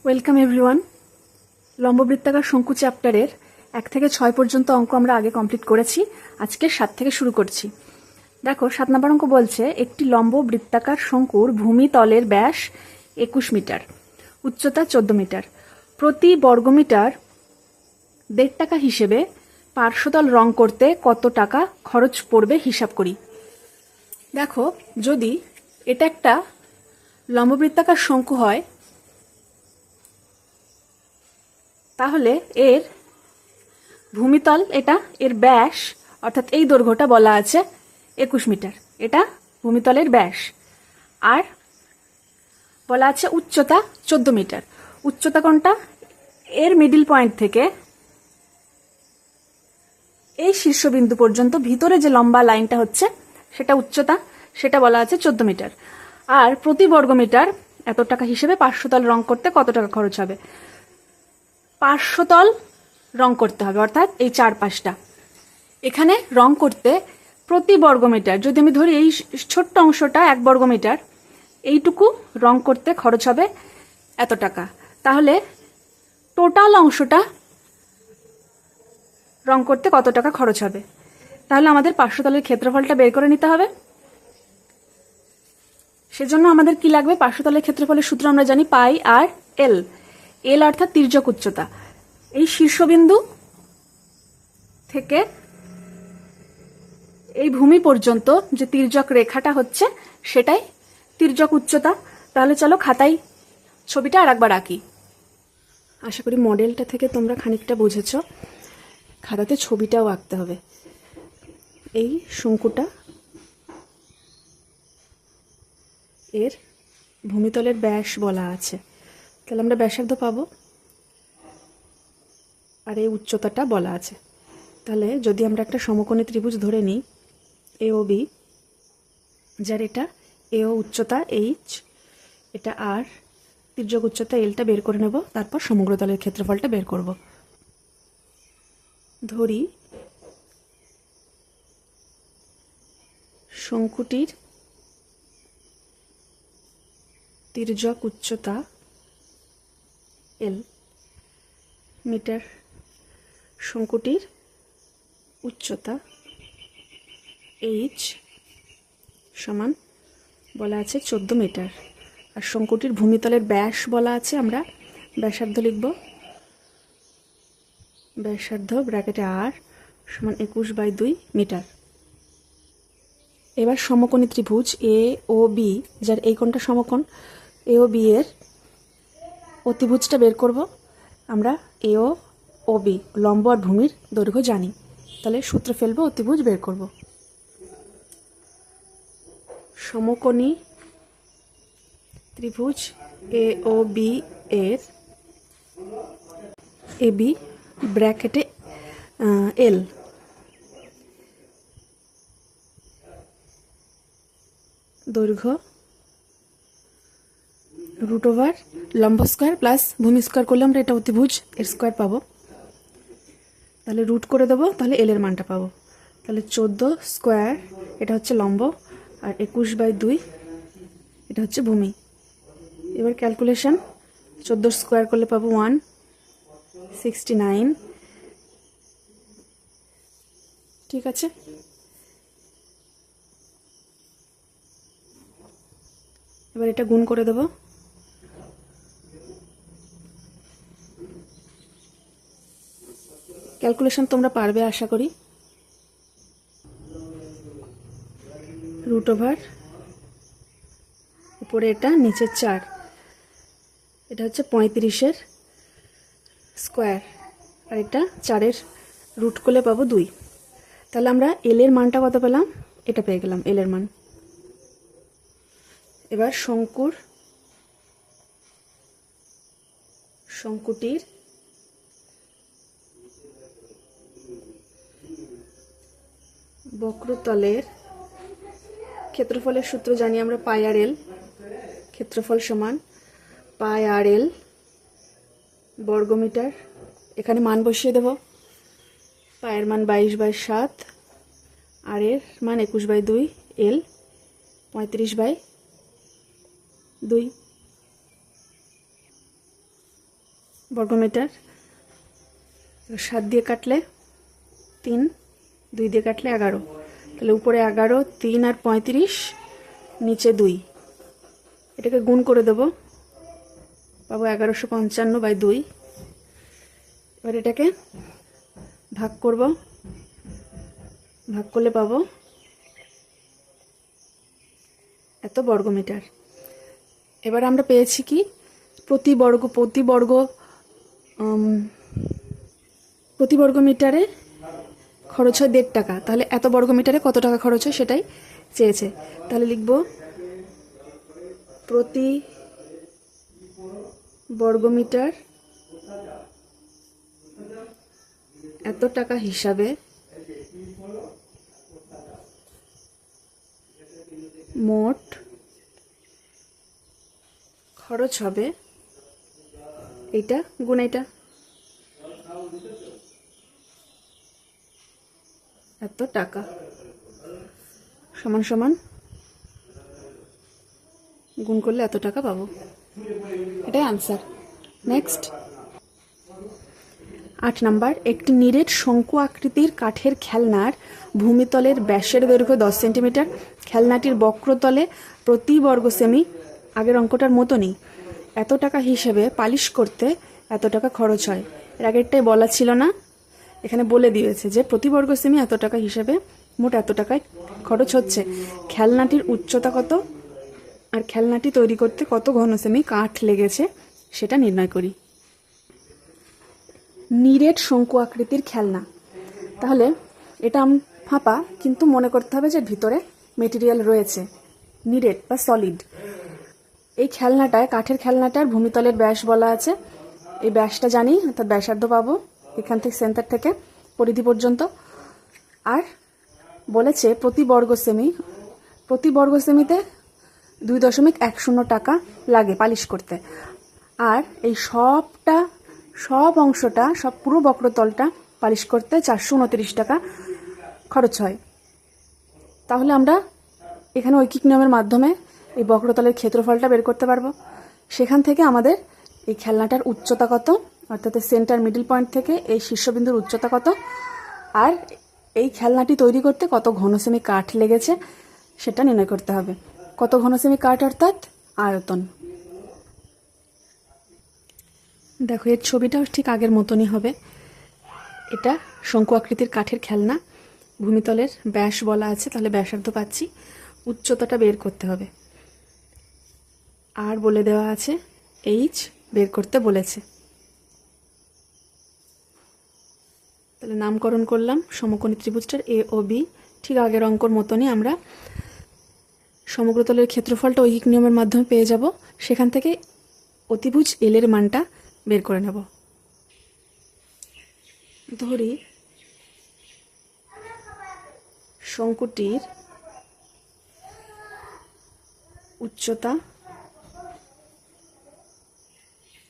Welcome everyone. লম্ববৃত্তাকার শঙ্কু চ্যাপ্টারের 1 থেকে 6 পর্যন্ত অঙ্ক আমরা আগে কমপ্লিট করেছি। আজকে 7 থেকে শুরু করছি। দেখো 7 নম্বর অঙ্ক বলছে একটি লম্ব বৃত্তাকার শঙ্কুর ভূমিতলের ব্যাস 21 মিটার, উচ্চতা 14 মিটার। প্রতি বর্গমিটার 1.5 টাকা হিসেবে পার্শ্বতল রং করতে কত টাকা খরচ পড়বে হিসাব করি। দেখো যদি এটা একটা লম্ববৃত্তাকার শঙ্কু হয় তাহলে এর ভূমিতল এটা, এর ব্যাস অর্থাৎ এই দৈর্ঘ্যটা বলা আছে 21 মিটার, এটা ভূমিতলের ব্যাস। আর বলা আছে উচ্চতা 14 মিটার। উচ্চতা কোনটা? এর মিডিল পয়েন্ট থেকে এই শীর্ষবিন্দু পর্যন্ত ভিতরে যে লম্বা লাইনটা হচ্ছে সেটা উচ্চতা, সেটা বলা আছে 14 মিটার। আর প্রতি বর্গমিটার এত টাকা হিসেবে পার্শ্বতল রং করতে কত টাকা খরচ হবে। পার্শ্বতল রং করতে হবে অর্থাৎ এই চারপাশটা। এখানে রং করতে প্রতি বর্গমিটার, যদি আমি ধরি এই ছোট্ট অংশটা 1 বর্গমিটার, এইটুকু রং করতে খরচ হবে এত টাকা। তাহলে টোটাল অংশটা রং করতে কত টাকা খরচ হবে। তাহলে আমাদের পার্শ্বতলের ক্ষেত্রফলটা বের করে নিতে হবে। সেজন্য আমাদের কি লাগবে? পার্শ্বতলের ক্ষেত্রফলের সূত্র আমরা জানি পাই আর এল। এল অর্থাৎ তির্যক উচ্চতা। এই শীর্ষবিন্দু থেকে এই ভূমি পর্যন্ত যে তির্যক রেখাটা হচ্ছে সেটাই তির্যক উচ্চতা। তাহলে চলো খাতায় ছবিটা আরেকবার আঁকি। আশা করি মডেলটা থেকে তোমরা খানিকটা বুঝেছো। খাতাতে ছবিটাও আঁকতে হবে। এই শঙ্কুটা, এর ভূমিতলের ব্যাস বলা আছে, তাহলে আমরা ব্যাসার্ধ পাবো, আর এই উচ্চতাটা বলা আছে। তাহলে যদি আমরা একটা সমকোণী ত্রিভুজ ধরে নিই এ ও বি, যার এটা এ ও উচ্চতা এইচ, এটা আর, তির্যক উচ্চতা এলটা বের করে নেব, তারপর সমগ্র তলের ক্ষেত্রফলটা বের করব। ধরি শঙ্কুটির তির্যক উচ্চতা এল মিটার, শঙ্কুটির উচ্চতা এইচ সমান বলা আছে 14 মিটার, আর শঙ্কুটির ভূমিতলের ব্যাস বলা আছে, আমরা ব্যাসার্ধ লিখব। ব্যাসার্ধ ব্র্যাকেটে আর সমান 21/2 মিটার। এবার সমকোণী ত্রিভুজ এ ও বি, যার এই কোণটা সমকোণ, এ ও বি এর অতিভুজটা বের করব। আমরা এ ও বি লম্ব আর ভূমির দৈর্ঘ্য জানি, তাহলে সূত্র ফেলবো, অতিভুজ বের করব। সমকোণী ত্রিভুজ এ ও বি এর এ বি ব্র্যাকেটে এল দৈর্ঘ্য রুট ওভার লম্ব স্কোয়ার প্লাস ভূমি স্কোয়ার করলে আমরা এটা অতিভুজ এর স্কোয়ার পাবো। তাহলে রুট করে দেবো, তাহলে এল এর মানটা পাবো। তাহলে 14 স্কোয়ার এটা হচ্ছে লম্ব, আর 21/2 এটা হচ্ছে ভূমি। এবার ক্যালকুলেশন, 14 স্কোয়ার করলে পাবো 169। ঠিক আছে, এবার এটা গুণ করে দেব। ক্যালকুলেশন তোমরা পারবে আশা করি। রুট ওভার উপরে এটা, নিচে 4, এটা হচ্ছে 35-এর স্কোয়ার, আর এটা 4-এর রুট করলে পাবো 2। তাহলে আমরা এল এর মানটা কত পেলাম? এটা পেয়ে গেলাম এল এর মান। এবার শঙ্কুটির বক্রতলের ক্ষেত্রফলের সূত্র জানি আমরা পাই আর এল। ক্ষেত্রফল সমান পাই আর এল বর্গমিটার। এখানে মান বসিয়ে দেব। পায়ের মান 22/7, আর এর মান 21/2, এল 35/2। বর্গমিটার। 7 দিয়ে কাটলে 3, 2 দিয়ে কাটলে 11, তাহলে উপরে 11, 3 আর 35, নিচে 2। এটাকে গুণ করে দেব, পাবো 1155/2। এবার এটাকে ভাগ করব, ভাগ করলে পাবো এত বর্গমিটার। এবার আমরা পেয়েছি কি প্রতি বর্গ মিটারে খরচ হয় 1.5 টাকা। তাহলে এত বর্গ মিটারে কত টাকা খরচ হয় সেটাই চেয়েছে। তাহলে লিখব প্রতি বর্গমিটার এত টাকা হিসাবে মোট খরচ হবে এইটা গুণ এইটা, এত টাকা সমান সমান গুণ করলে এত টাকা পাবো। এটাই আনসার। নেক্সট 8 নাম্বার, একটি নিরেট শঙ্কু আকৃতির কাঠের খেলনার ভূমিতলের ব্যাসের দৈর্ঘ্য 10 সেন্টিমিটার। খেলনাটির বক্রতলে প্রতি বর্গ সেমি, আগের অঙ্কটার মতনই, এত টাকা হিসেবে পালিশ করতে এত টাকা খরচ হয়। এর আগেরটাই বলা ছিল না, এখানে বলে দিয়েছে যে প্রতি বর্গ সেমি এত টাকা হিসেবে মোট এত টাকায় খরচ হচ্ছে। খেলনাটির উচ্চতা কত আর খেলনাটি তৈরি করতে কত ঘন সেমি কাঠ লেগেছে সেটা নির্ণয় করি। নিরেট শঙ্কু আকৃতির খেলনা, তাহলে এটা ফাঁপা, কিন্তু মনে করতে হবে যে ভিতরে মেটেরিয়াল রয়েছে, নিরেট বা সলিড। এই খেলনাটায়, কাঠের খেলনাটার ভূমিতলের ব্যাস বলা আছে, এই ব্যাসটা জানি, অর্থাৎ ব্যাসার্ধ পাবো এখান থেকে সেন্টার থেকে পরিধি পর্যন্ত। আর বলেছে প্রতি বর্গ সেমিতে 2.10 টাকা লাগে পালিশ করতে। আর এই সব অংশটা, সব পুরো বক্রতলটা পালিশ করতে 429 টাকা খরচ হয়। তাহলে আমরা এখানে ঐকিক নিয়মের মাধ্যমে এই বক্রতলের ক্ষেত্রফলটা বের করতে পারবো। সেখান থেকে আমাদের এই খেলনাটার উচ্চতা কত, অর্থাৎ সেন্টার মিডল পয়েন্ট থেকে এই শীর্ষবিন্দুর উচ্চতা কত, আর এই খেলনাটি তৈরি করতে কত ঘন সেমি কাঠ লেগেছে সেটা নির্ণয় করতে হবে। কত ঘন সেমি কাঠ অর্থাৎ আয়তন। দেখো এর ছবিটাও ঠিক আগের মতনই হবে। এটা শঙ্কু আকৃতির কাঠের খেলনা, ভূমিতলের ব্যাস বলা আছে, তাহলে ব্যাসার্ধ পাচ্ছি, উচ্চতাটা বের করতে হবে। আর বলে দেওয়া আছে এইচ বের করতে বলেছে। তাহলে নামকরণ করলাম সমকোণী ত্রিভুজটার এ ও বি। ঠিক আগের অঙ্কর মতনই আমরা সমগ্রতলের ক্ষেত্রফলটা ঐকিক নিয়মের মাধ্যমে পেয়ে যাব। সেখান থেকে অতিভুজ এল এর মানটা বের করে নেব। ধরি শঙ্কুটির উচ্চতা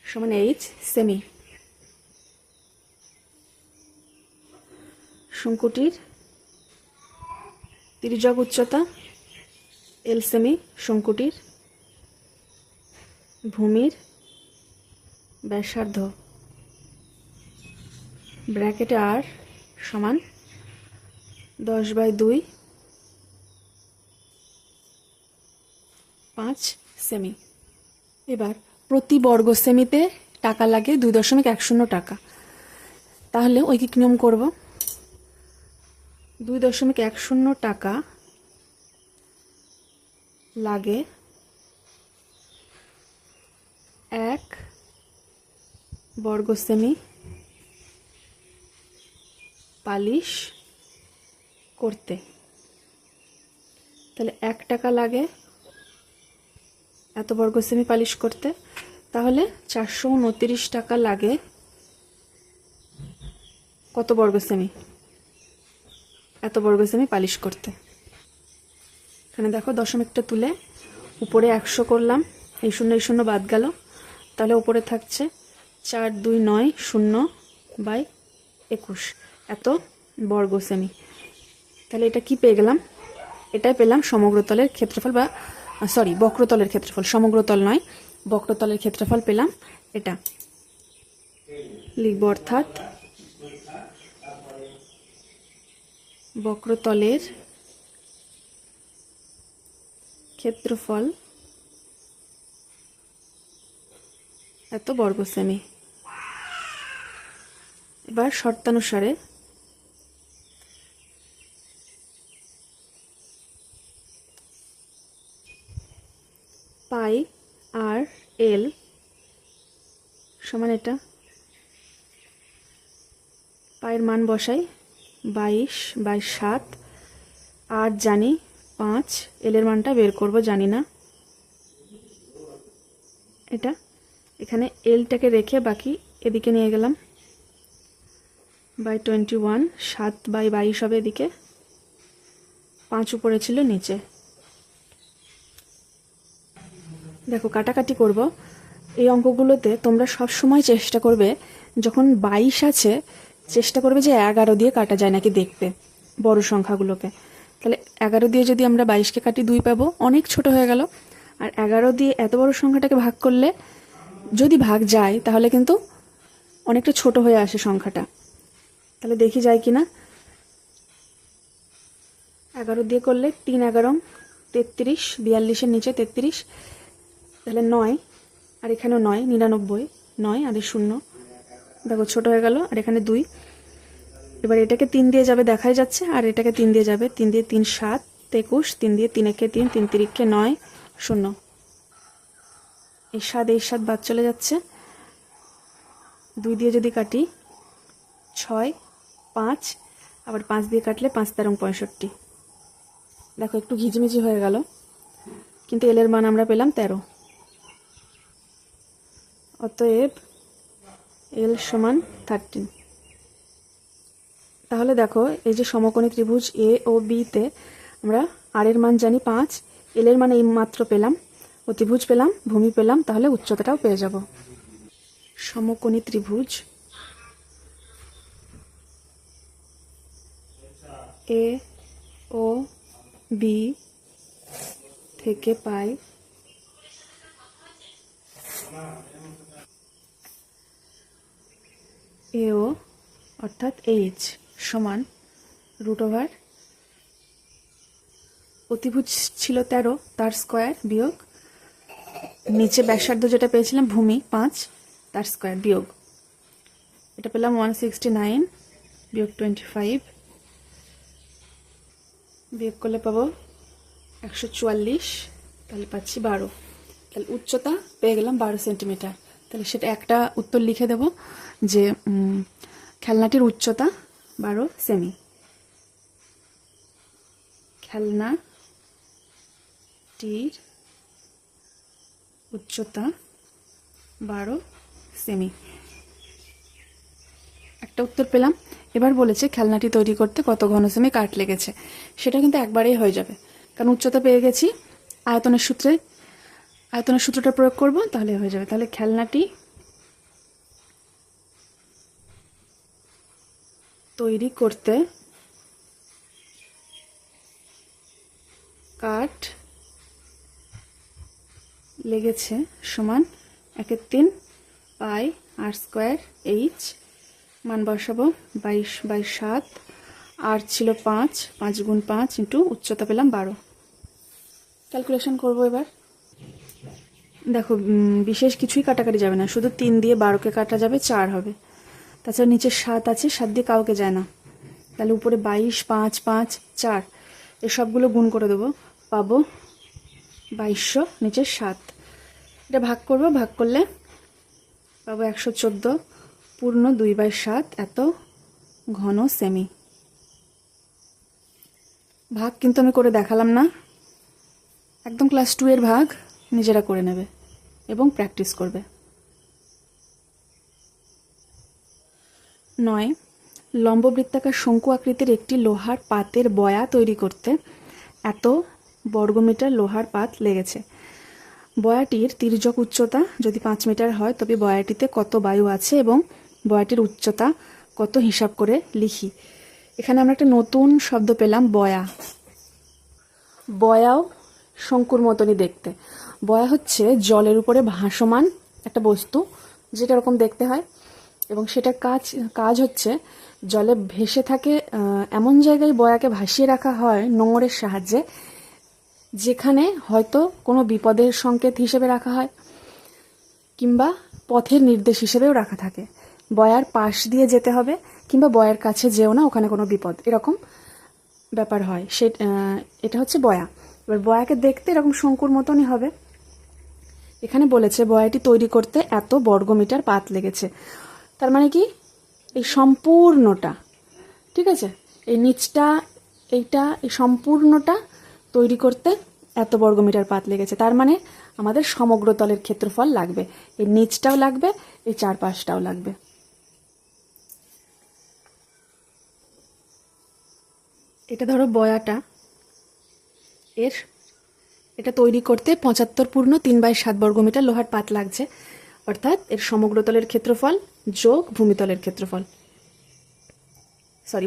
সমান এইচ সেমি, শঙ্কুটির তির্যক উচ্চতা এল সেমি, শঙ্কুটির ভূমির ব্যাসার্ধ ব্র্যাকেটে আর সমান 10/2 5 সেমি। এবার প্রতি বর্গ সেমিতে টাকা লাগে 2.10 টাকা। তাহলে ঐকিক নিয়ম করব, 2.10 টাকা লাগে 1 বর্গ সেমি পালিশ করতে। তাহলে 1 টাকা লাগে এত বর্গ সেমি পালিশ করতে, তাহলে 429 টাকা লাগে কত বর্গ সেমি, এত বর্গ সেমি পালিশ করতে। এখানে দেখো দশমিকটা তুলে উপরে 100 করলাম, এই শূন্য বাদ গেল, তাহলে উপরে থাকছে 4290/21 এত বর্গ সেমি। তাহলে এটা কি পেয়ে গেলাম, এটাই পেলাম সমগ্রতলের ক্ষেত্রফল, বা বক্রতলের ক্ষেত্রফল, সমগ্রতল নয় বক্রতলের ক্ষেত্রফল পেলাম এটা। লিখব, অর্থাৎ বক্রতলের ক্ষেত্রফল এত বর্গ সেমি। এবার শর্তানুসারে পাই আর এল সমান এটা, পায়ের মান বসাই 22/7, আর জানি 5, এলের মানটা বের করব, জানি না। এটা এখানে এলটাকে রেখে বাকি এদিকে নিয়ে গেলাম, /21, 7/22 হবে এদিকে, 5 উপরে ছিল নিচে। দেখো কাটাকাটি করব। এই অঙ্কগুলোতে তোমরা সব সময় চেষ্টা করবে, যখন 22 আছে চেষ্টা করবে যে 11 দিয়ে কাটা যায় নাকি দেখতে, বড় সংখ্যাগুলোকে। তাহলে 11 দিয়ে যদি আমরা 22কে কাটি 2 পাবো, অনেক ছোট হয়ে গেল। আর 11 দিয়ে এত বড় সংখ্যাটাকে ভাগ করলে যদি ভাগ যায় তাহলে কিন্তু অনেকটা ছোট হয়ে আসে সংখ্যাটা। তাহলে দেখি যায় কিনা। 11 দিয়ে করলে 3 11 33, 42-এর নিচে 33, তাহলে 9, আর এখানেও 9, 99, 9 আর 0, দেখো ছোট হয়ে গেল। আর এখানে 2, এবার এটাকে 3 দিয়ে যাবে দেখাই যাচ্ছে, আর এটাকে 3 দিয়ে যাবে, 3 দিয়ে 3 7, 21, 3 দিয়ে 3 একে 3, 3 3 9, 0, এই 7 বাদ চলে যাচ্ছে। 2 দিয়ে যদি কাটি 6, 5, আবার 5 দিয়ে কাটলে 5 13 65। দেখো একটু ঘিজিমিজি হয়ে গেল, কিন্তু এলের মান আমরা পেলাম 13। অতএব এল সমান 13। তাহলে দেখো এই যে সমকোণী ত্রিভুজ এ ও বি তে আমরা আর এর মান জানি 5, এল এর মান এই মাত্র পেলাম, অতিভুজ পেলাম, ভূমি পেলাম, তাহলে উচ্চতাটাও পেয়ে যাব। সমকোণী ত্রিভুজ এ ও বি থেকে পাই এও অর্থাৎ এইচ সমান √, অতিভুজ ছিল 13, তার স্কোয়ার বিয়োগ নিচে ব্যাসার্ধ যেটা পেয়েছিলাম ভূমি 5, তার স্কোয়ার বিয়োগ, এটা পেলাম 169 বিয়োগ 25, বিয়োগ করলে পাবো 144, তাহলে পাচ্ছি 12। তাহলে উচ্চতা পেয়ে গেলাম 12 সেন্টিমিটার। তাহলে সেটা একটা উত্তর লিখে দেব যে খেলনাটির উচ্চতা 12 সেমি। খেলনাটির উচ্চতা 12 সেমি, একটা উত্তর পেলাম। এবার বলেছে খেলনাটি তৈরি করতে কত ঘন সেমি কাঠ লেগেছে। সেটা কিন্তু একবারেই হয়ে যাবে, কারণ উচ্চতা পেয়ে গেছি, আয়তনের সূত্রটা প্রয়োগ করব, তাহলে হয়ে যাবে। তাহলে খেলনাটি তৈরি করতে কাঠ লেগেছে সমান 1/3 পাই r² h, মান বসাবো 22/7, আর ছিল 5, 5 × 5 ইন্টু উচ্চতা পেলাম 12। ক্যালকুলেশন করব এবার। দেখো বিশেষ কিছুই কাটাকাটি যাবে না, শুধু 3 দিয়ে 12কে কাটা যাবে, 4 হবে। তাছাড়া নিচে 7 আছে, 7 দিয়ে কাউকে যায় না, তাহলে উপরে 22, 5, 5, 4, এসবগুলো গুণ করে দেবো, পাবো 2200, নিচে 7। এটা ভাগ করব, ভাগ করলে পাবো 114 পূর্ণ 2/7 এত ঘন সেমি। ভাগ কিন্তু আমি করে দেখালাম না, একদম ক্লাস 2 এর ভাগ নিজেরা করে নেবে এবং প্র্যাকটিস করবে। 9, লম্ববৃত্তাকার শঙ্কু আকৃতির একটি লোহার পাতের বয়া তৈরি করতে এত বর্গমিটার লোহার পাত লেগেছে। বয়াটির তির্যক উচ্চতা যদি 5 মিটার হয় তবে বয়াটিতে কত বায়ু আছে এবং বয়াটির উচ্চতা কত হিসাব করে লিখি। এখানে আমরা একটা নতুন শব্দ পেলাম, বয়া। বয়াও শঙ্কুর মতনই দেখতে। বয়া হচ্ছে জলের উপরে ভাসমান একটা বস্তু, যেটা এরকম দেখতে হয়। এবং সেটা কাজ হচ্ছে জলে ভেসে থাকে এমন জায়গায় বয়াকে ভাসিয়ে রাখা হয় নোঙরের সাহায্যে, যেখানে হয়তো কোনো বিপদের সংকেত হিসেবে রাখা হয় কিংবা পথের নির্দেশ হিসেবেও রাখা থাকে। বয়ার পাশ দিয়ে যেতে হবে কিংবা বয়ার কাছে যেও না, ওখানে কোনো বিপদ, এরকম ব্যাপার হয়। এটা হচ্ছে বয়া। এবার বয়াকে দেখতে এরকম শঙ্কুর মতনই হবে। এখানে বলেছে বয়াটি তৈরি করতে এত বর্গমিটার পাত লেগেছে। তার মানে কি, এই সম্পূর্ণটা, ঠিক আছে, এই নিচটা, এই সম্পূর্ণটা তৈরি করতে এত বর্গমিটার পাত লেগেছে। তার মানে আমাদের সমগ্র তলের ক্ষেত্রফল লাগবে, এই নিচটাও লাগবে, এই চারপাশটাও লাগবে। এটা ধরো বয়াটা, এটা তৈরি করতে 75 পূর্ণ 3/7 বর্গমিটার লোহার পাত লাগছে, অর্থাৎ এর সমগ্র তলের ক্ষেত্রফল যোগ ভূমিতলের ক্ষেত্রফল,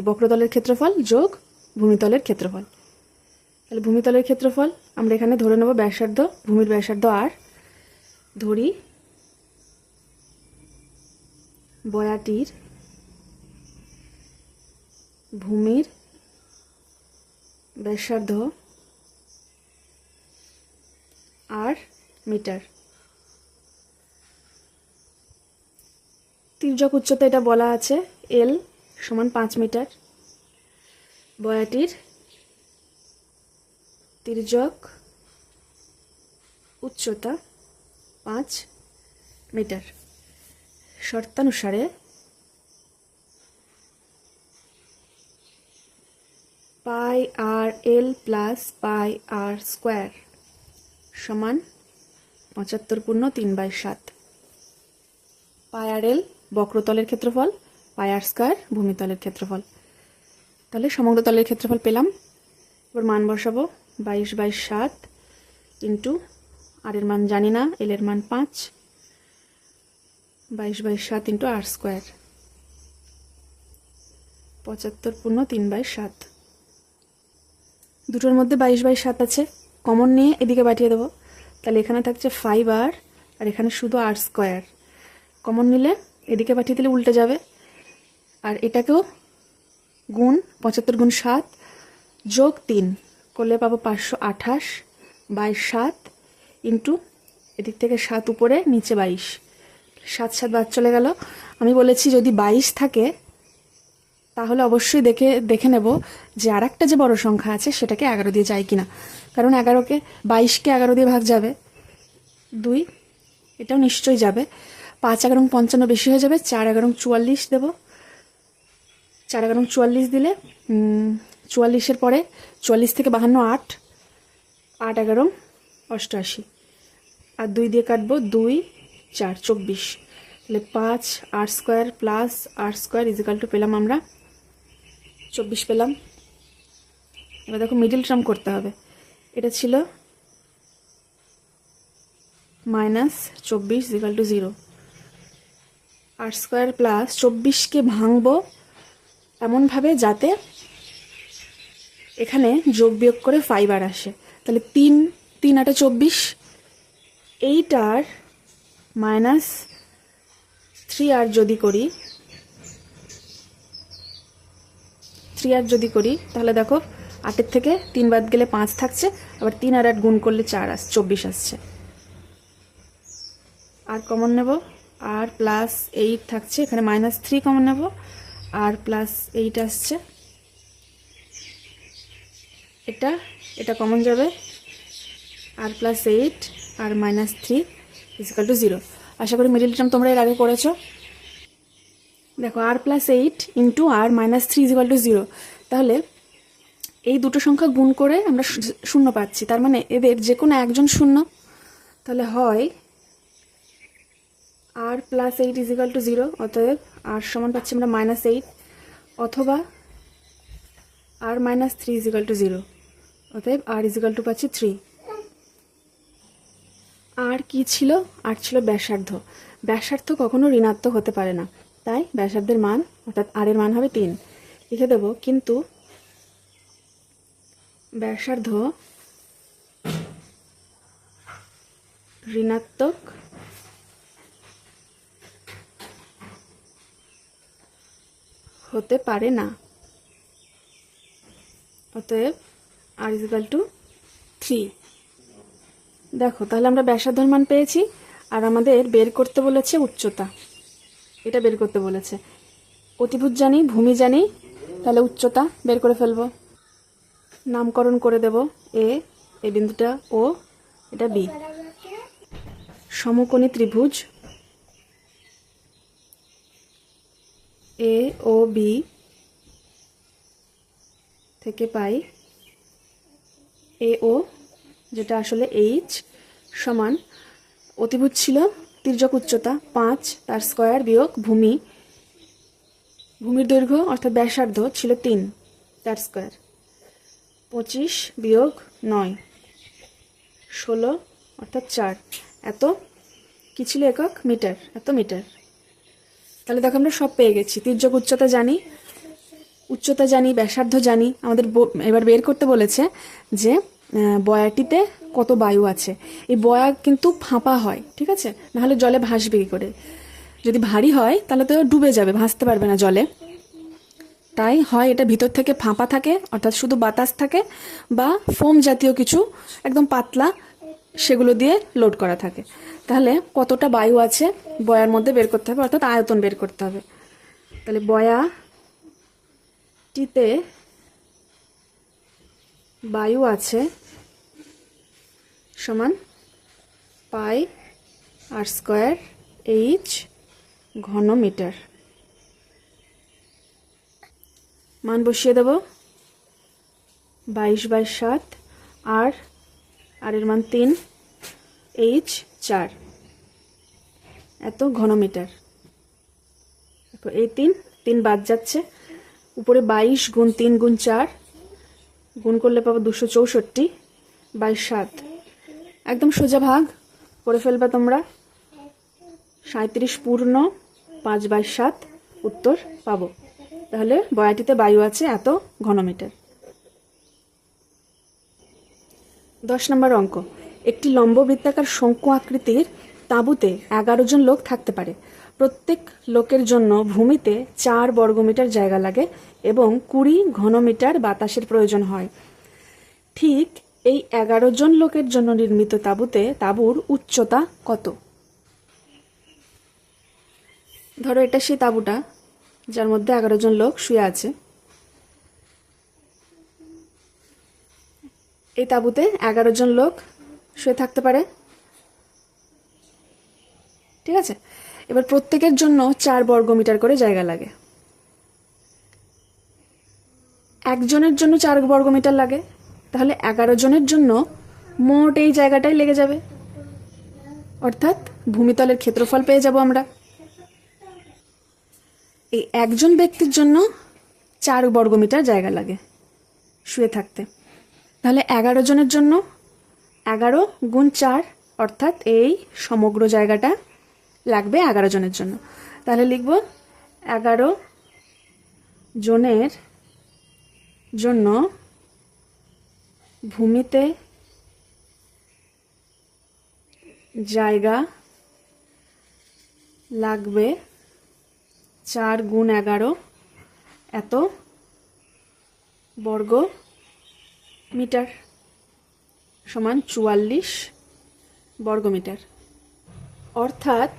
বক্রতলের ক্ষেত্রফল যোগ ভূমিতলের ক্ষেত্রফল। তাহলে ভূমিতলের ক্ষেত্রফল আমরা এখানে ধরে নেব ব্যাসার্ধ, ভূমির ব্যাসার্ধ আর, ধরি বয়াটির ভূমির ব্যাসার্ধ আর মিটার। তির্যক উচ্চতা এটা বলা আছে L সমান 5 মিটার। বয়াটির তির্যক উচ্চতা 5 মিটার। শর্তানুসারে পাই আর এল প্লাস পাই আর স্কোয়ার সমান 75 পূর্ণ 3/7। পাই আর এল বক্রতলের ক্ষেত্রফল, পাই আর স্কোয়ার ভূমিতলের ক্ষেত্রফল। তাহলে সমগ্র তলের ক্ষেত্রফল পেলাম। এবার মান বসাবো, 22/7 ইন্টু আর এর মান জানি না, এল এর মান 5, 22/7 ইন্টু আর স্কোয়ার, 75 পূর্ণ 3/7। দুটোর মধ্যে 22/7 আছে, কমন নিয়ে এদিকে পাঠিয়ে দেবো। তাহলে এখানে থাকছে 5r আর এখানে শুধু আর স্কোয়ার। কমন নিলে এদিকে পাঠিয়ে দিলে উল্টে যাবে, আর এটাকেও গুণ 75 গুণ 7 যোগ 3 করলে পাবো 528/7 ইন্টু এদিক থেকে 7 উপরে নিচে 22, 7 বাদ চলে গেল। আমি বলেছি যদি 22 থাকে তাহলে অবশ্যই দেখে নেব যে আর একটা যে বড় সংখ্যা আছে সেটাকে 11 দিয়ে যায় কিনা, কারণ 22কে 11 দিয়ে ভাগ যাবে 2, এটাও নিশ্চয়ই যাবে। 5 11 55 বেশি হয়ে যাবে, 4 11 44 দেব। 4 11 44 দিলে 44-এর পরে 44 থেকে 52 8, 8 11 88, আর 2 দিয়ে কাটবো, 2 4 24। তাহলে 5 আর স্কোয়ার প্লাস আর স্কোয়ার ইজিক্যাল টু পেলাম আমরা 24 পেলাম। এবার দেখো মিডল টার্ম করতে হবে, এটা ছিল -24 ইজিক্যাল টু 0। আর স্কোয়ার প্লাস 24কে ভাঙবো এমনভাবে যাতে এখানে যোগ বিয়োগ করে 5 আর আসে। তাহলে 3 3 8 24, 8 আর -3 আর যদি করি, 3 আর যদি করি তাহলে দেখো 8-এর থেকে 3 বাদ গেলে 5 থাকছে, আবার 3 আর 8 গুণ করলে 24 আসছে। আর কমন নেব, আর প্লাস 8 থাকছে, এখানে -3 কমন নেব, আর প্লাস 8 আসছে, এটা কমন যাবে, আর প্লাস 8 আর -3 ইজিক্যাল টু 0। আশা করি মিডল টার্ম তোমরা এর আগে করেছো। দেখো আর প্লাস 8 ইন্টু আর -3 ইজিক্যাল টু 0। তাহলে এই দুটো সংখ্যা গুণ করে আমরা শূন্য পাচ্ছি, তার মানে এদের যে কোনো একজন শূন্য। তাহলে হয় আর প্লাস 8 ইজিক্যাল টু 0, অতএব আর সমান পাচ্ছি আমরা -8, অথবা আর -3 ইজিক্যাল টু 0, অতএব আর ইজিক্যাল টু পাচ্ছি 3। আর কি ছিল? আর ছিল ব্যাসার্ধ। ব্যাসার্ধ কখনো ঋণাত্মক হতে পারে না, তাই ব্যাসার্ধের মান অর্থাৎ আর এর মান হবে 3। লিখে দেব, কিন্তু ব্যাসার্ধ ঋণাত্মক হতে পারে না। অতএব r = 3। দেখো তাহলে আমরা ব্যাসার্ধর মান পেয়েছি, আর আমাদের বের করতে বলেছে উচ্চতা, এটা বের করতে বলেছে। অতিভুজ জানি, ভূমি জানি, তাহলে উচ্চতা বের করে ফেলবো। নামকরণ করে দেব, এই বিন্দুটা ও, এটা বি। সমকোণী ত্রিভুজ এ ও বি থেকে পাই এ ও, যেটা আসলে এইচ, সমান অতিভুজ ছিল তির্যক উচ্চতা 5, তার স্কয়ার বিয়োগ ভূমির দৈর্ঘ্য অর্থাৎ ব্যাসার্ধ ছিল 3, তার স্কয়ার 25 বিয়োগ 9, 16 অর্থাৎ 4। এত কি ছিল একক? মিটার। এত মিটার। তাহলে দেখো আমরা সব পেয়ে গেছি। তির্যক উচ্চতা জানি, ব্যাসার্ধ জানি। আমাদের এবার বের করতে বলেছে যে বয়াটিতে কত বায়ু আছে। এই বয়া কিন্তু ফাঁপা হয়, ঠিক আছে, নাহলে জলে ভাসবে কি করে? যদি ভারী হয় তাহলে তো ডুবে যাবে, ভাসতে পারবে না জলে। তাই হয় এটা ভিতর থেকে ফাঁপা থাকে, অর্থাৎ শুধু বাতাস থাকে, বা ফোম জাতীয় কিছু একদম পাতলা, সেগুলো দিয়ে লোড করা থাকে। তাহলে কতটা বায়ু আছে বয়ার মধ্যে বের করতে হবে, অর্থাৎ আয়তন বের করতে হবে। তাহলে বয়াটিতে বায়ু আছে সমান পাই r² h ঘন মিটার। মান বসিয়ে দেব, 22/7, আর এর মান 3, h 4, এত ঘন মিটার। এই 3 বাদ যাচ্ছে, উপরে 22 গুণ 3 গুণ 4 গুণ করলে পাবো 264, 22/7, একদম সোজা ভাগ করে ফেলবে তোমরা। 37 পূর্ণ 5/7 উত্তর পাবো। তাহলে বয়াটিতে বায়ু আছে এত ঘনমিটার। 10 নম্বর অঙ্ক। একটি লম্ব বৃত্তাকার শঙ্কু আকৃতির তাঁবুতে 11 জন লোক থাকতে পারে। প্রত্যেক লোকের জন্য ভূমিতে 4 বর্গমিটার জায়গা লাগে এবং 20 ঘনমিটার বাতাসের প্রয়োজন হয়। ঠিক এই 11 জন লোকের জন্য নির্মিত তাঁবুর উচ্চতা কত? ধরো এটা সেই তাঁবুটা যার মধ্যে 11 জন লোক শুয়ে আছে। এই তাঁবুতে 11 জন লোক শুয়ে থাকতে পারে, ঠিক আছে। এবার প্রত্যেকের জন্য 4 বর্গমিটার করে জায়গা লাগে। একজনের জন্য 4 বর্গমিটার লাগে, তাহলে 11 জনের জন্য মোট এই জায়গাটাই লেগে যাবে, অর্থাৎ ভূমিতলের ক্ষেত্রফল পেয়ে যাব আমরা। এই একজন ব্যক্তির জন্য 4 বর্গমিটার জায়গা লাগে শুয়ে থাকতে, তাহলে 11 জনের জন্য 11 গুণ 4, অর্থাৎ এই সমগ্র জায়গাটা লাগবে 11 জনের জন্য। তাহলে লিখব 11 জনের জন্য ভূমিতে জায়গা লাগবে 4 গুণ 11 এত বর্গ মিটার, সমান 44 বর্গমিটার। অর্থাৎ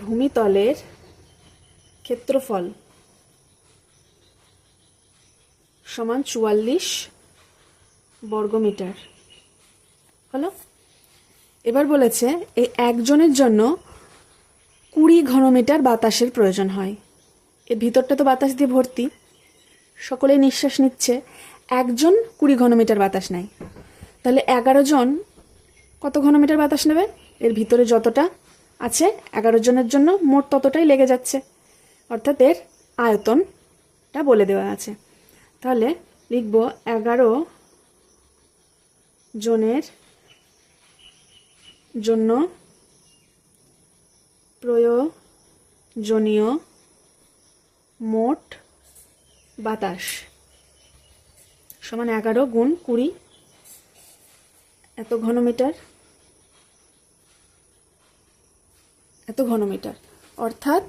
ভূমিতলের ক্ষেত্রফল সমান 44 বর্গমিটার হলো। এবার বলেছে এই একজনের জন্য 20 ঘনমিটার বাতাসের প্রয়োজন হয়। এর ভিতরটা তো বাতাস দিয়ে ভর্তি, সকলেই নিঃশ্বাস নিচ্ছে, একজন 20 ঘনমিটার বাতাস নেয়। তাহলে 11 জন কত ঘনমিটার বাতাস নেবে? এর ভিতরে যতটা আছে 11 জনের জন্য মোট ততটাই লেগে যাচ্ছে, অর্থাৎ এর আয়তনটা বলে দেওয়া আছে। তাহলে লিখব 11 জনের জন্য প্রয়োজনীয় মোট বাতাস সমান 11 গুণ 20 এত ঘনমিটার। অর্থাৎ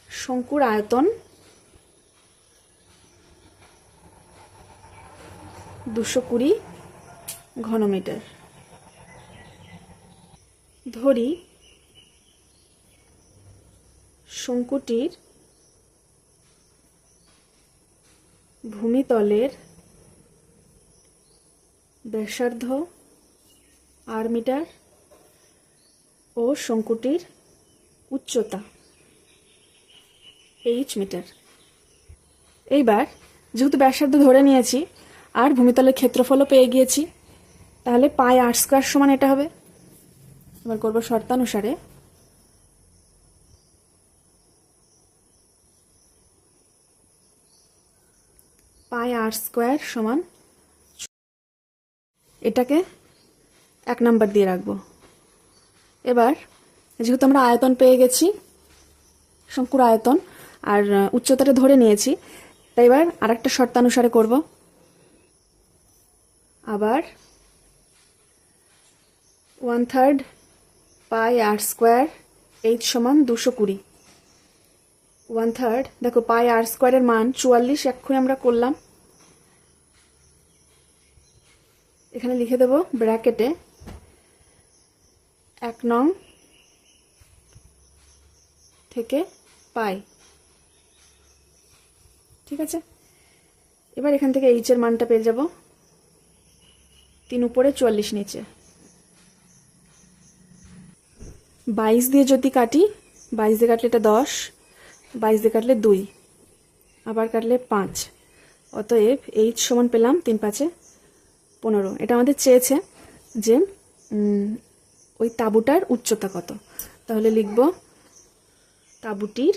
শঙ্কুর আয়তন 220 ঘনমিটার। ধরি শঙ্কুটির ভূমিতলের ব্যাসার্ধ r মিটার ও শঙ্কুটির উচ্চতা h মিটার। এইবার যেহেতু ব্যাসার্ধ ধরে নিয়েছি আর ভূমিতলের ক্ষেত্রফলও পেয়ে গিয়েছি, তাহলে পাই r স্কয়ার সমান এটা হবে। এবার করব শর্তানুসারে। পাই r স্কয়ার সমান, এটাকে 1 নাম্বার দিয়ে রাখবো। এবার যেহেতু আমরা আয়তন পেয়ে গেছি, শঙ্কুর আয়তন, আর উচ্চতাটা ধরে নিয়েছি, তাই এবার আরেকটা শর্তানুসারে করব। আবার 1/3 পাই r স্কয়ার h সমান 220। 1/3, দেখো পাই r স্কয়ারের মান 44, এক্ষুনি আমরা করলাম। এখানে লিখে দেব ব্র্যাকেটে 1 নং থেকে পাই। ঠিক আছে, এবার এখান থেকে h এর মানটা পেয়ে যাব 3 উপরে 44 নিচে। 22 দিয়ে যদি কাটি, 22 দিয়ে কাটলে এটা 10, 22 দিয়ে কাটলে 2, আবার কাটলে 5, অতএব h সমান পেলাম 3 5 15। এটা আমাদের চেয়েছে যে ওই তাঁবুটার উচ্চতা কত, তাহলে লিখব তাঁবুটির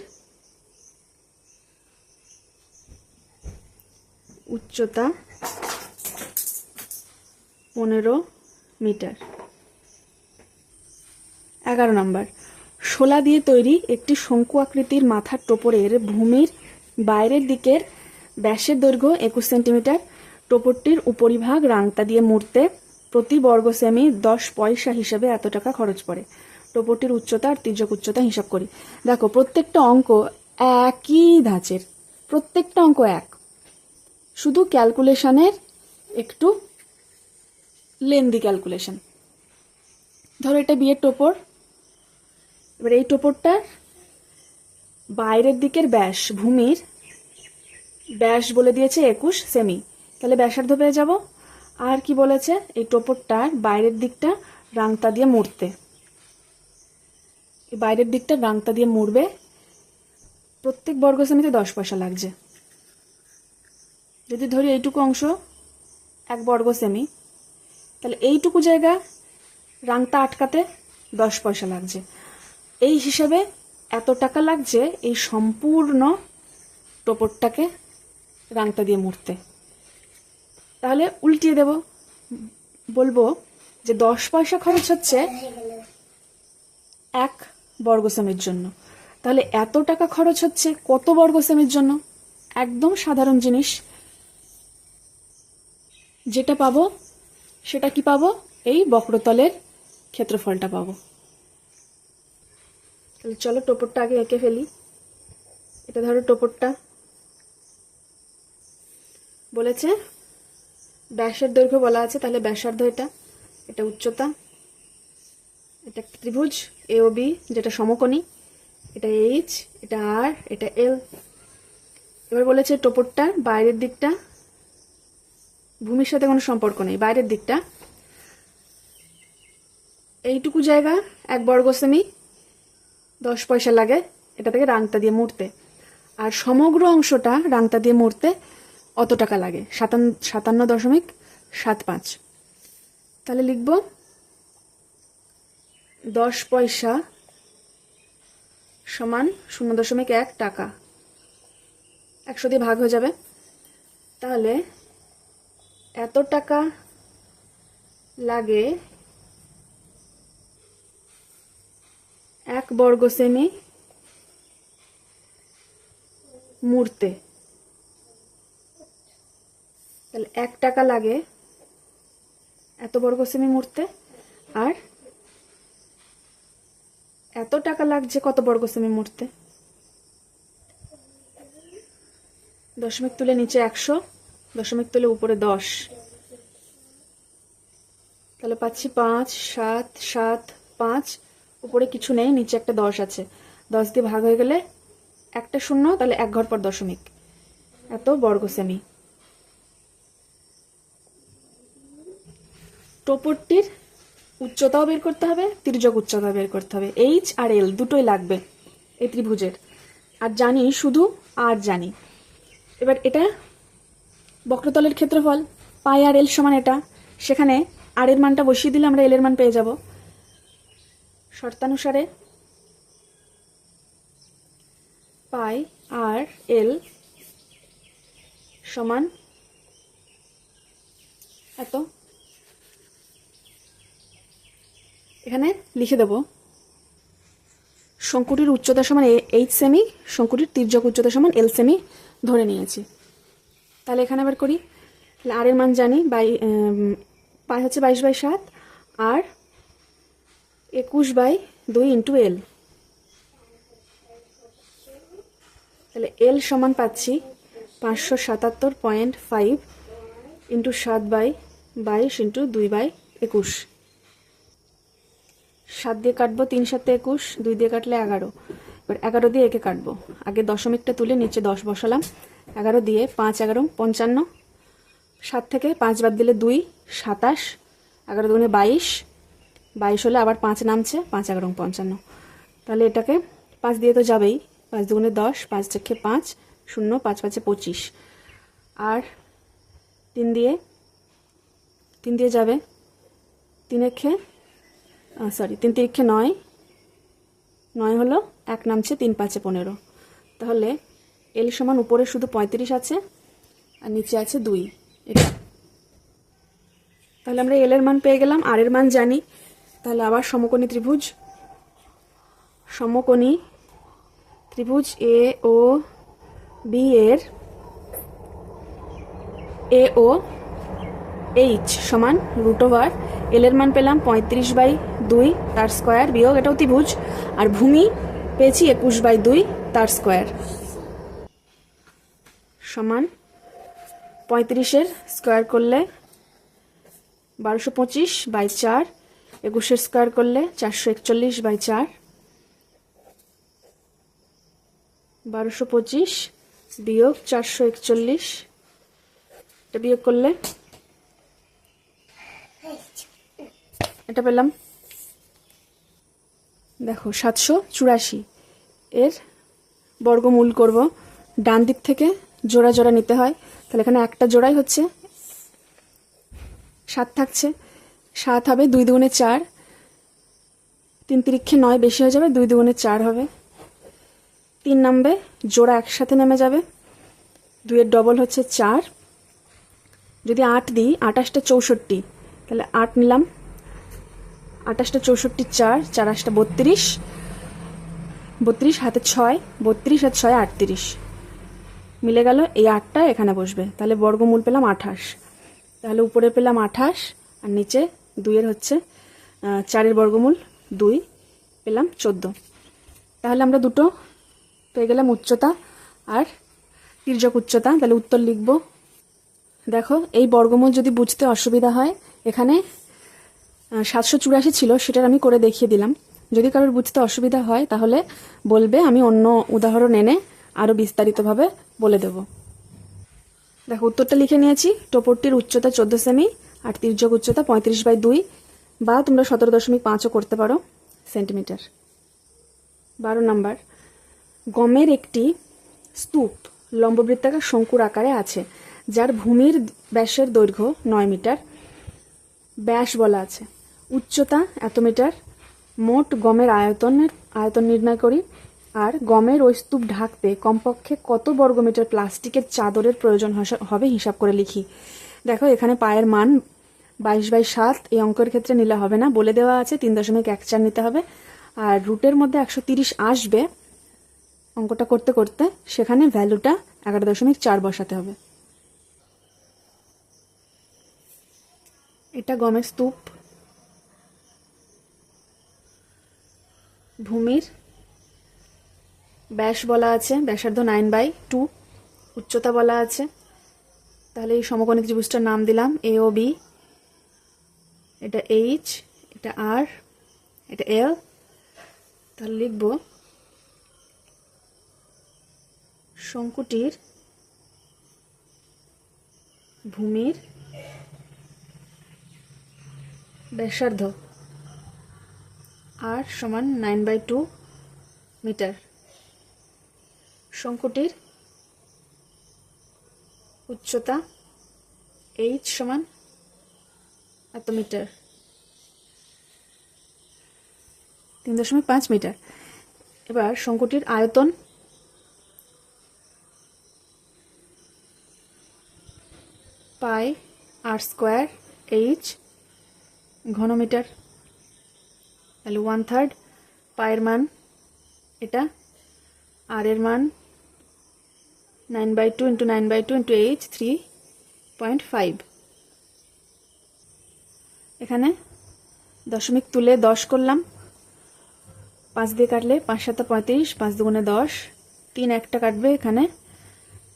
উচ্চতা 15 মিটার। 11 নম্বর, শোলা দিয়ে তৈরি একটি শঙ্কু আকৃতির মাথার টোপরের ভূমির বাইরের দিকের ব্যাসের দৈর্ঘ্য 21 সেন্টিমিটার। টোপরটির উপরিভাগ রাংতা দিয়ে মুড়তে প্রতি বর্গ সেমি 10 পয়সা হিসেবে এত টাকা খরচ পড়ে। টোপরটির উচ্চতা আর তির্যক উচ্চতা হিসাব করি। দেখো প্রত্যেকটা অঙ্ক একই ধাঁচের, প্রত্যেকটা অঙ্ক এক, শুধু ক্যালকুলেশনের একটু লেন্দি ক্যালকুলেশন। ধরো এটা বিয়ের টোপর, এবার এই টোপরটার বাইরের দিকের ব্যাস, ভূমির ব্যাস বলে দিয়েছে 21 সেমি, তাহলে ব্যাসার্ধ পেয়ে যাব। আর কি বলেছে, এই টোপরটার বাইরের দিকটা রাংতা দিয়ে মুড়তে, এই বাইরের দিকটা রাংতা দিয়ে মুড়বে, প্রত্যেক বর্গ সেমিতে 10 পয়সা লাগছে। যদি ধরি এইটুকু অংশ 1 বর্গ সেমি, তাহলে এইটুকু জায়গা রাংতা আটকাতে 10 পয়সা লাগছে। এই হিসাবে এত টাকা লাগছে এই সম্পূর্ণ টোপরটাকে রাংতা দিয়ে মুড়তে। তাহলে উল্টিয়ে দেব, বলবো যে 10 পয়সা খরচ হচ্ছে 1 বর্গ সেমির জন্য, তাহলে এত টাকা খরচ হচ্ছে কত বর্গ সেমির জন্য? একদম সাধারণ জিনিস, যেটা পাবো সেটা কি পাবো, এই বক্রতলের ক্ষেত্রফলটা পাবো। তাহলে চলো টোপরটা আগে এঁকে ফেলি। এটা ধরো টোপরটা, বলেছে ব্যাসের দৈর্ঘ্য বলা আছে, তাহলে ব্যাসার্ধ এটা, এটা উচ্চতা, এটা ত্রিভুজ এ ও বি যেটা সমকোণী, এটা এইচ, এটা আর, এটা এল। এবার বলেছে টোপরটা বাইরের দিকটা, ভূমির সাথে কোনো সম্পর্ক নেই, বাইরের দিকটা এইটুকু জায়গা 1 বর্গ সেমি 10 পয়সা লাগে এটা থেকে রাংতা দিয়ে মুড়তে, আর সমগ্র অংশটা রাংতা দিয়ে মুড়তে অত টাকা লাগে 57.75। তাহলে লিখব 10 পয়সা সমান 0.1 টাকা, 100 দিয়ে ভাগ হয়ে যাবে। তাহলে এত টাকা লাগে 1 বর্গ সেমি মুড়তে, তাহলে 1 টাকা লাগে এত বর্গ সেমি মুড়তে, আর এত টাকা লাগছে কত বর্গ সেমি মুড়তে? দশমিক তুলে নিচে 100, দশমিক তুলে উপরে 10, তাহলে পাচ্ছি 5, 7, 7, 5, উপরে কিছু নেই, নিচে একটা 10 আছে। 10 দিয়ে ভাগ হয়ে গেলে একটা শূন্য, তাহলে 1 ঘর পর দশমিক। এত বর্গ সেমি। টোপরটির উচ্চতাও বের করতে হবে, তির্যক উচ্চতা বের করতে হবে। এইচ আর এল দুটোই লাগবে এই ত্রিভুজের। আর জানি শুধু আর জানি। এবার এটা বক্রতলের ক্ষেত্রফল, পাই আর এল সমান এটা। সেখানে আর এর মানটা বসিয়ে দিলে আমরা এল এর মান পেয়ে যাব। শর্তানুসারে পাই আর এল সমান এত। এখানে লিখে দেব শঙ্কুটির উচ্চতা সমান এইচ সেমি, শঙ্কুটির তির্যক উচ্চতা সমান এল সেমি ধরে নিয়েছি। তাহলে এখানে আবার করি। আর এর মান জানি, পাই হচ্ছে 22/7 আর 21/2 ইন্টু এল। তাহলে এল সমান পাচ্ছি 577.5 ইন্টু 7/22 ইন্টু 2/21। 7 দিয়ে কাটবো, 3 7 21, 2 দিয়ে কাটলে 11। এবার 11 দিয়ে একে কাটবো। আগে দশমিকটা তুলে নিচে 10 বসালাম। 11 দিয়ে 5 11 55, 7 থেকে 5 বাদ দিলে 2, 27, 11 দুগুণে 22, 22 হলে আবার 5 নামছে, 5 11 55। তাহলে এটাকে 5 দিয়ে তো যাবেই, 5 দুগুণে 10, 5 থেকে 5 0, 5 5 25, আর 3 দিয়ে যাবে, 3 একে 3 তিরিক্ষে 9, 9 হলো 1 নামছে, 3 5 15। তাহলে এল সমান উপরে শুধু 35 আছে আর নিচে আছে 2, এটা। তাহলে আমরা এল এর মান পেয়ে গেলাম, আর এর মান জানি। তাহলে আবার সমকোণী ত্রিভুজ এ ও বি এর এ ও এইচ সমান √, এল এর মান পেলাম 35/2 তার স্কোয়ার, বিয়োগ এটাও ত্রিভুজ, আর ভূমি পেয়েছি 21/2 তার স্কোয়ার সমান 35-এর স্কোয়ার করলে 1225/4, 21-এর স্কোয়ার করলে 441/4, 1225 বিয়োগ 441, এটা বিয়োগ করলে এটা পেলাম, দেখো 784। এর বর্গমূল করব। ডান দিক থেকে জোড়া জোড়া নিতে হয়, তাহলে এখানে একটা জোড়াই হচ্ছে 7 থাকছে। 7 হবে 2 দুগুণে 4, 3 তিরিক্ষে 9 বেশি হয়ে যাবে, 2 দুগুণে 4 হবে। 3 নামবে, জোড়া একসাথে নেমে যাবে, 2 এর ডবল হচ্ছে 4। যদি 8 দিই, 28টা 64, তাহলে 8 নিলাম, 28টা 64, 4 4 8টা 32, 32 হাতে 6, 32 আর 6 38 মিলে গেল। এই 8টা এখানে বসবে, তাহলে বর্গমূল পেলাম 28। তাহলে উপরে পেলাম 28 আর নিচে 2 এর হচ্ছে 4 এর বর্গমূল 2, পেলাম 14। তাহলে আমরা দুটো পেয়ে গেলাম, উচ্চতা আর তির্যক উচ্চতা। তাহলে উত্তর লিখব। দেখো এই বর্গমূল যদি বুঝতে অসুবিধা হয়, এখানে 784 ছিল, সেটার আমি করে দেখিয়ে দিলাম। যদি কারোর বুঝতে অসুবিধা হয় তাহলে বলবে, আমি অন্য উদাহরণ এনে আরও বিস্তারিতভাবে বলে দেব। দেখো উত্তরটা লিখে নিয়েছি। টোপরটির উচ্চতা 14 সেমি আর তির্যক উচ্চতা 35/2, বা তোমরা 17.5ও করতে পারো সেন্টিমিটার। 12 নাম্বার, গমের একটি স্তূপ লম্ববৃত্তাকার শঙ্কুর আকারে আছে, যার ভূমির ব্যাসের দৈর্ঘ্য 9 মিটার, ব্যাস বলা আছে, উচ্চতা এত মিটার। মোট গমের আয়তন নির্ণয় করি। আর গমের ওই স্তূপ ঢাকতে কমপক্ষে কত বর্গমিটার প্লাস্টিকের চাদরের প্রয়োজন হবে হিসাব করে লিখি। দেখো এখানে পায়ের মান 22/7, এই অঙ্কের ক্ষেত্রে নিলে হবে না, বলে দেওয়া আছে 3.14 নিতে হবে। আর রুটের মধ্যে 130 আসবে, অঙ্কটা করতে করতে সেখানে ভ্যালুটা 11.4 বসাতে হবে। এটা গমের স্তূপ, ভূমির ব্যাস বলা আছে, ব্যাসার্ধ 9/2, উচ্চতা বলা আছে। তাহলে এই সমকোণী ত্রিভুজটার নাম দিলাম এ ও বি। এটা এইচ, এটা আর, এটা এল। তাহলে লিখব শঙ্কুটির ভূমির ব্যাসার্ধ আর সমান 9/2 মিটার। শঙ্কুটির উচ্চতা এইচ সমান এত মিটার, 3.5 মিটার। এবার শঙ্কুটির আয়তন পাই আর স্কোয়ার এইচ ঘনমিটার। তাহলে 1/3 পায়ের মান এটা, আর এর মান 9/2 × 9/2 × এইচ 3.5। এখানে দশমিক তুলে 10 করলাম, 5 দিয়ে কাটলে 5 × 7 = 35, 5 × 2 = 10, 3 একটা কাটবে, এখানে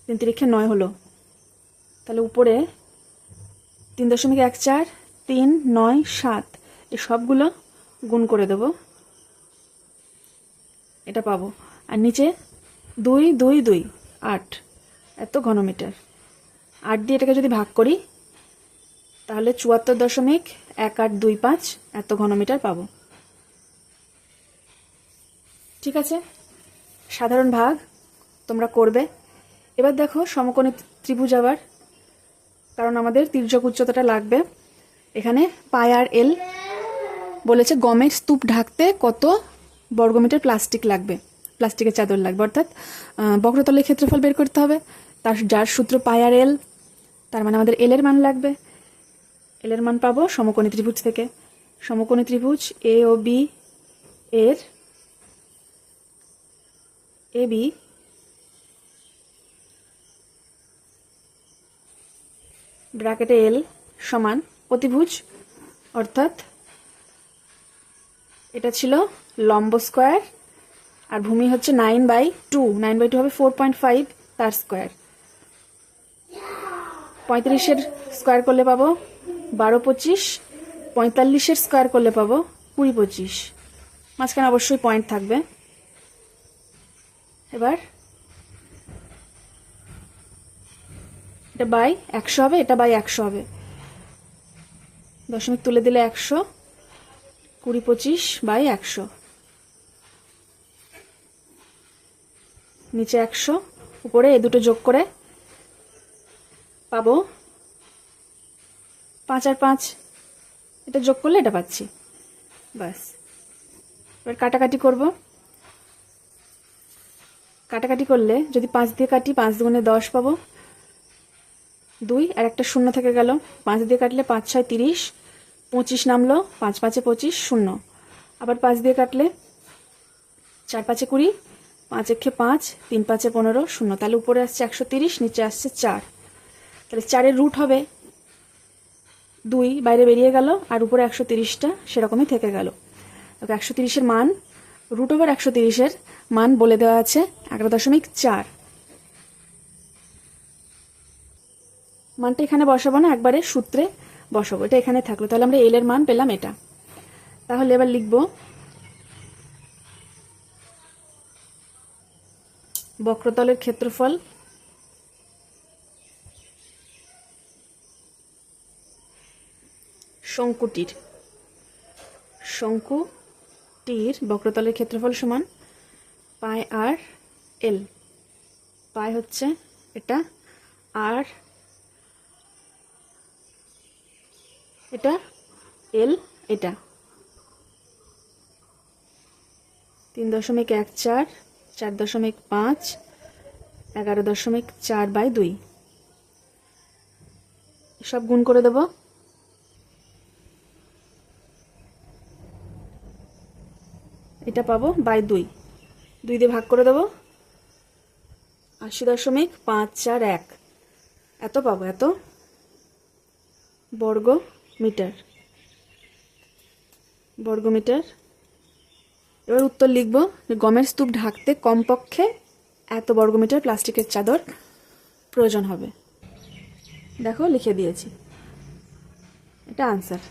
3 × 3 = 9 হলো। তাহলে উপরে 3.14, 3, 9, 7 এই সবগুলো গুণ করে দেব, এটা পাবো। আর নিচে 2, 2, 2, 8 এত ঘনমিটার। 8 দিয়ে এটাকে যদি ভাগ করি তাহলে 74.1825 এত ঘনমিটার পাবো। ঠিক আছে, সাধারণ ভাগ তোমরা করবে। এবার দেখো সমকোণী ত্রিভুজ আবার, কারণ আমাদের তির্যক উচ্চতাটা লাগবে। এখানে পাই আর এল বলেছে গমের স্তূপ ঢাকতে কত বর্গমিটার প্লাস্টিক লাগবে, প্লাস্টিকের চাদর লাগবে, অর্থাৎ বক্রতলের ক্ষেত্রফল বের করতে হবে। তার যার সূত্র পাই আর এল, তার মানে আমাদের এল এর মান লাগবে। এল এর মান পাবো সমকোণী ত্রিভুজ থেকে। সমকোণী ত্রিভুজ এ ও বি এর এ বি ব্র্যাকেটে এল সমান অতিভুজ, অর্থাৎ এটা ছিল লম্ব স্কোয়ার আর ভূমি হচ্ছে 9/2, 9/2 হবে 4.5, তার স্কোয়ার। 35-এর স্কোয়ার করলে পাবো 12, 25, 45-এর স্কোয়ার করলে পাবো 20, 25, মাঝখানে অবশ্যই পয়েন্ট থাকবে। এবার এটা বাই 100 হবে, এটা বাই 100 হবে, দশমিক তুলে দিলে 100, 20, 25 বাই 100, নিচে 100, উপরে এই দুটো যোগ করে পাবো 5 আর 5, এটা যোগ করলে এটা পাচ্ছি, বাস। এবার কাটাকাটি করব। কাটাকাটি করলে যদি 5 দিয়ে কাটি 5 × 2 = 10 পাবো, 2 আর একটা শূন্য থেকে গেল, 5 দিয়ে কাটলে 5, 6, 30, 25 নামলো, 5, 5, 25, 0। আবার 5 দিয়ে কাটলে 4, 5, 20, 5, 1, 5, 3, 5, 15, 0। তাহলে উপরে আসছে 130, নিচে আসছে 4। তাহলে 4-এর রুট হবে 2, বাইরে বেরিয়ে গেল, আর উপরে 130টা সেরকমই থেকে গেল। 130-এর মান, √130-এর মান বলে দেওয়া আছে 11.4। মানটা এখানে বসাবো না, একবারে সূত্রে বসাবো, এটা এখানে থাকলো। তাহলে আমরা এল এর মান পেলাম এটা। তাহলে এবার লিখব বক্রতলের ক্ষেত্রফল শঙ্কুটির বক্রতলের ক্ষেত্রফল সমান পাই আর এল। পাই হচ্ছে এটা, আর এটা, এল এটা, 3.14, 4.5, 11.4/2, সব গুণ করে দেব। এটা পাবো বাই 2, 2 দিয়ে ভাগ করে দেব, 80.541 এত পাবো, এত বর্গমিটার। এবার উত্তর লিখব যে গমের স্তূপ ঢাকতে কমপক্ষে এত বর্গমিটার প্লাস্টিকের চাদর প্রয়োজন হবে। দেখো লিখে দিয়েছি, এটা আনসার।